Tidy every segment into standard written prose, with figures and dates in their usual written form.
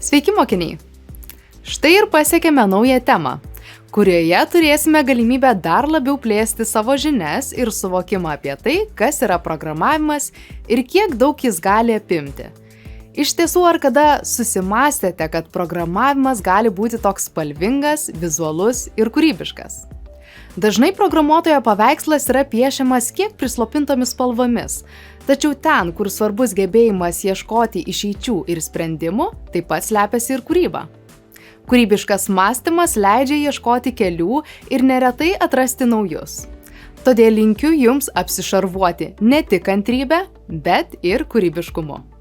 Sveiki mokiniai! Štai ir pasiekėme naują temą, kurioje turėsime galimybę dar labiau plėsti savo žinias ir suvokimą apie tai, kas yra programavimas ir kiek daug jis gali apimti. Iš tiesų, ar kada susimąstėte, kad programavimas gali būti toks spalvingas, vizualus ir kūrybiškas? Dažnai programuotojo paveikslas yra piešiamas kiek prislopintomis spalvomis, tačiau ten, kur svarbus gebėjimas ieškoti išeičių ir sprendimų, taip pat slepiasi ir kūryba. Kūrybiškas mąstymas leidžia ieškoti kelių ir neretai atrasti naujus. Todėl linkiu jums apsišarvuoti ne tik kantrybę, bet ir kūrybiškumu.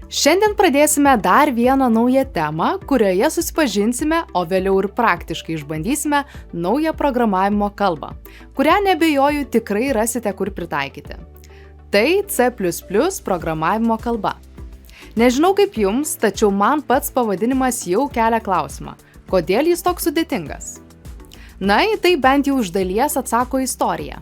Šiandien pradėsime dar vieną naują temą, kurioje susipažinsime, o vėliau ir praktiškai išbandysime naują programavimo kalbą, kurią neabejoju tikrai rasite kur pritaikyti. Tai C++ programavimo kalba. Nežinau kaip jums, tačiau man pats pavadinimas jau kelia klausimą, kodėl jis toks sudėtingas. Na, į tai bent jau iš dalies atsako istorija.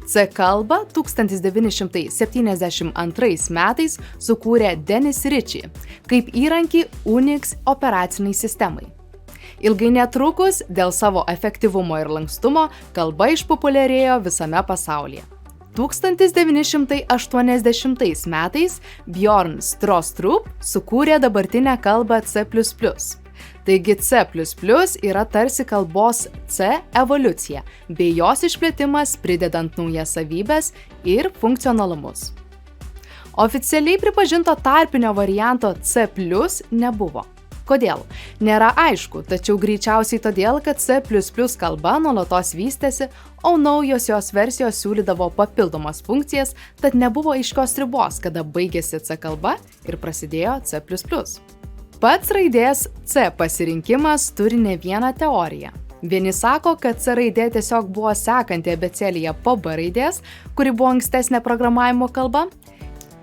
C kalbą 1972 metais sukūrė Dennis Ritchie kaip įrankį Unix operaciniai sistemai. Ilgai netrukus, dėl savo efektyvumo ir lankstumo, kalba išpopuliarėjo visame pasaulyje. 1980 metais Bjorn Strostrup sukūrė dabartinę kalbą C++. Taigi C++ yra tarsi kalbos C evoliucija, bei jos išplėtimas pridedant naujas savybes ir funkcionalumus. Oficialiai pripažinto tarpinio varianto C+ nebuvo. Kodėl? Nėra aišku, tačiau greičiausiai todėl, kad C++ kalba nuolatos vystėsi, o naujos jos versijos siūlydavo papildomas funkcijas, tad nebuvo aiškios ribos, kada baigėsi C kalba ir prasidėjo C++. Pats raidės C pasirinkimas turi ne vieną teoriją. Vieni sako, kad C raidė tiesiog buvo sekanti abėcėlėje po B raidės, kuri buvo ankstesnė programavimo kalba.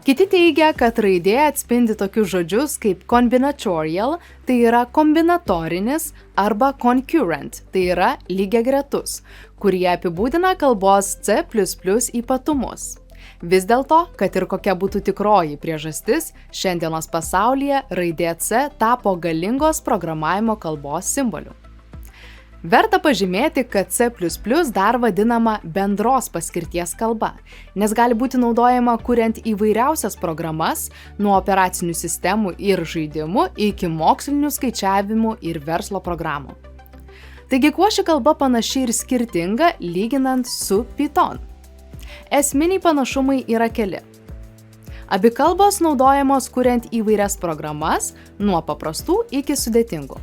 Kiti teigia, kad raidė atspindi tokius žodžius kaip combinatorial, tai yra kombinatorinis, arba concurrent, tai yra lygiagretus, kurie apibūdina kalbos C++ ypatumus. Vis dėlto, kad ir kokia būtų tikroji priežastis, šiandienos pasaulyje raidė C tapo galingos programavimo kalbos simboliu. Verta pažymėti, kad C++ dar vadinama bendros paskirties kalba, nes gali būti naudojama kuriant įvairiausias programas, nuo operacinių sistemų ir žaidimų iki mokslinių skaičiavimų ir verslo programų. Taigi, kuo ši kalba panaši ir skirtinga lyginant su Python? Esminiai panašumai yra keli. Abi kalbos naudojamos kuriant įvairias programas, nuo paprastų iki sudėtingų.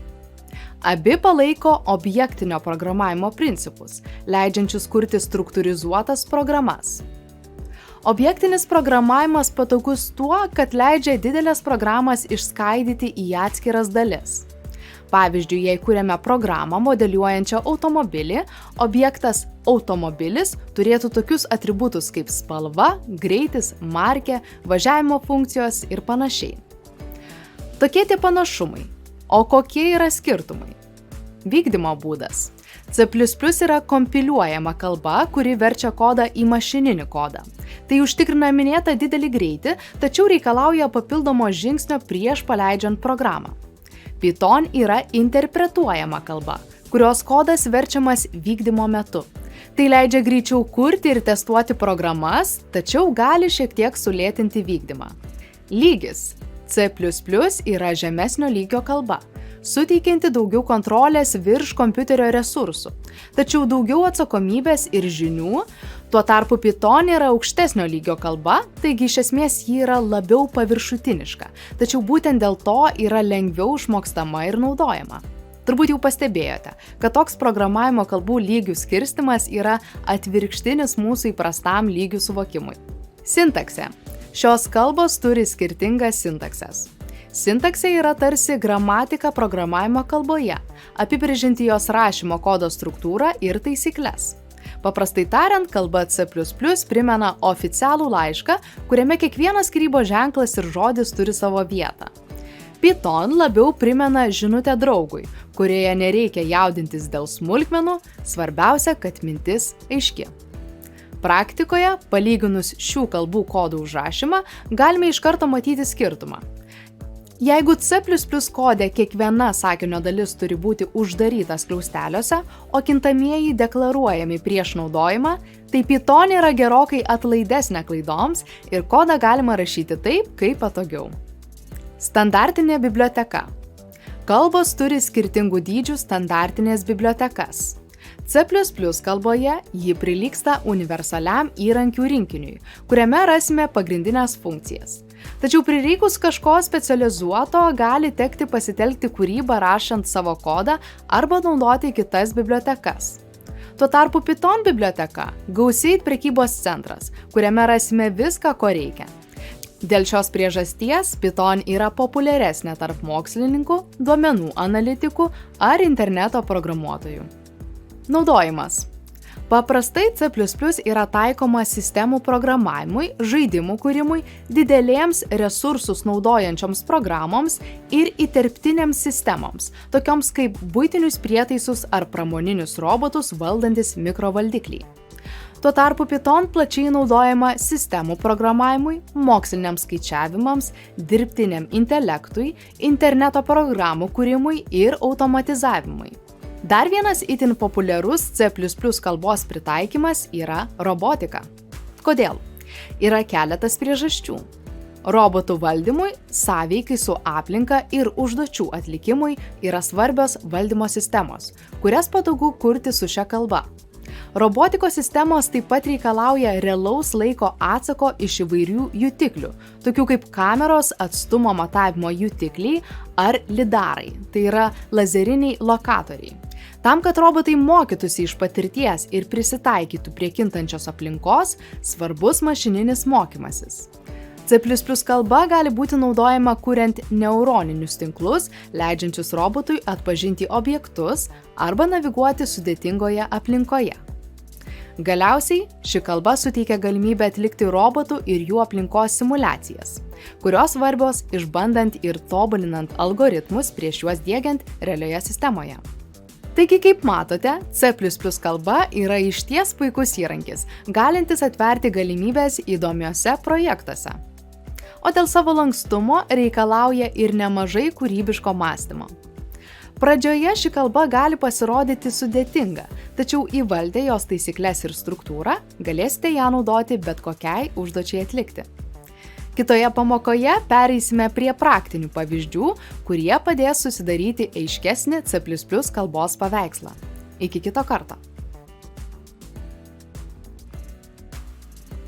Abi palaiko objektinio programavimo principus, leidžiančius kurti struktūrizuotas programas. Objektinis programavimas patogus tuo, kad leidžia didelės programas išskaidyti į atskiras dalis. Pavyzdžiui, jei kuriame programą modeliuojančią automobilį, objektas automobilis turėtų tokius atributus kaip spalva, greitis, markė, važiavimo funkcijos ir panašiai. Tokie tie panašumai. O kokie yra skirtumai? Vykdymo būdas. C++ yra kompiliuojama kalba, kuri verčia kodą į mašininį kodą. Tai užtikrina minėtą didelį greitį, tačiau reikalauja papildomo žingsnio prieš paleidžiant programą. Python yra interpretuojama kalba, kurios kodas verčiamas vykdymo metu. Tai leidžia greičiau kurti ir testuoti programas, tačiau gali šiek tiek sulėtinti vykdymą. Lygis. C++ yra žemesnio lygio kalba, suteikianti daugiau kontrolės virš kompiuterio resursų, tačiau daugiau atsakomybės ir žinių. Tuo tarpu Python yra aukštesnio lygio kalba, taigi iš esmės ji yra labiau paviršutiniška, tačiau būtent dėl to yra lengviau išmokstama ir naudojama. Turbūt jau pastebėjote, kad toks programavimo kalbų lygių skirstymas yra atvirkštinis mūsų įprastam lygių suvokimui. Sintaksė. Šios kalbos turi skirtingas sintaksės. Sintaksė yra tarsi gramatika programavimo kalboje, apibrėžianti jos rašymo kodo struktūrą ir taisyklės. Paprastai tariant, kalba C++ primena oficialų laišką, kuriame kiekvienas skyrybos ženklas ir žodis turi savo vietą. Python labiau primena žinutę draugui, kurioje nereikia jaudintis dėl smulkmenų, svarbiausia, kad mintis aiški. Praktikoje, palyginus šių kalbų kodų užrašymą, galime iš karto matyti skirtumą. Jeigu C++ kode kiekviena sakinio dalis turi būti uždaryta skliausteliuose, o kintamieji deklaruojami prieš naudojimą, tai Python yra gerokai atlaidesnė klaidoms ir kodą galima rašyti taip, kaip patogiau. Standartinė biblioteka. Kalbos turi skirtingų dydžių standartinės bibliotekas. C++ kalboje ji prilygsta universaliam įrankių rinkiniui, kuriame rasime pagrindinės funkcijas. Tačiau prireikus kažko specializuoto gali tekti pasitelkti kūrybą rašant savo kodą arba naudoti kitas bibliotekas. Tuo tarpu Python biblioteka – gausiai prekybos centras, kuriame rasime viską, ko reikia. Dėl šios priežasties Python yra populiaresnė tarp mokslininkų, duomenų analitikų ar interneto programuotojų. Naudojimas. Paprastai C++ yra taikoma sistemų programavimui, žaidimų kūrimui, didelėms resursus naudojančioms programoms ir įterptinėms sistemoms, tokioms kaip buitinius prietaisus ar pramoninius robotus valdantis mikrovaldikliai. Tuo tarpu Python plačiai naudojama sistemų programavimui, moksliniams skaičiavimams, dirbtiniam intelektui, interneto programų kūrimui ir automatizavimui. Dar vienas itin populiarus C++ kalbos pritaikymas yra robotika. Kodėl? Yra keletas priežasčių. Robotų valdymui, sąveikai su aplinka ir užduočių atlikimui yra svarbios valdymo sistemos, kurias patogu kurti su šia kalba. Robotikos sistemos taip pat reikalauja realaus laiko atsako iš įvairių jutiklių, tokių kaip kameros atstumo matavimo jutikliai ar lidarai, tai yra lazeriniai lokatoriai. Tam, kad robotai mokytųsi iš patirties ir prisitaikytų prie kintančios aplinkos, svarbus mašininis mokymasis. C++ kalba gali būti naudojama kuriant neuroninius tinklus, leidžiančius robotui atpažinti objektus arba naviguoti sudėtingoje aplinkoje. Galiausiai, ši kalba suteikia galimybę atlikti robotų ir jų aplinkos simulacijas, kurios svarbios išbandant ir tobulinant algoritmus prieš juos diegiant realioje sistemoje. Taigi, kaip matote, C++ kalba yra išties puikus įrankis, galintis atverti galimybės įdomiuose projektuose. O dėl savo lankstumo reikalauja ir nemažai kūrybiško mąstymo. Pradžioje ši kalba gali pasirodyti sudėtinga, tačiau įvaldę jos taisykles ir struktūrą, galėsite ją naudoti bet kokiai užduočiai atlikti. Kitoje pamokoje pereisime prie praktinių pavyzdžių, kurie padės susidaryti aiškesnį C++ kalbos paveikslą. Iki kito karto.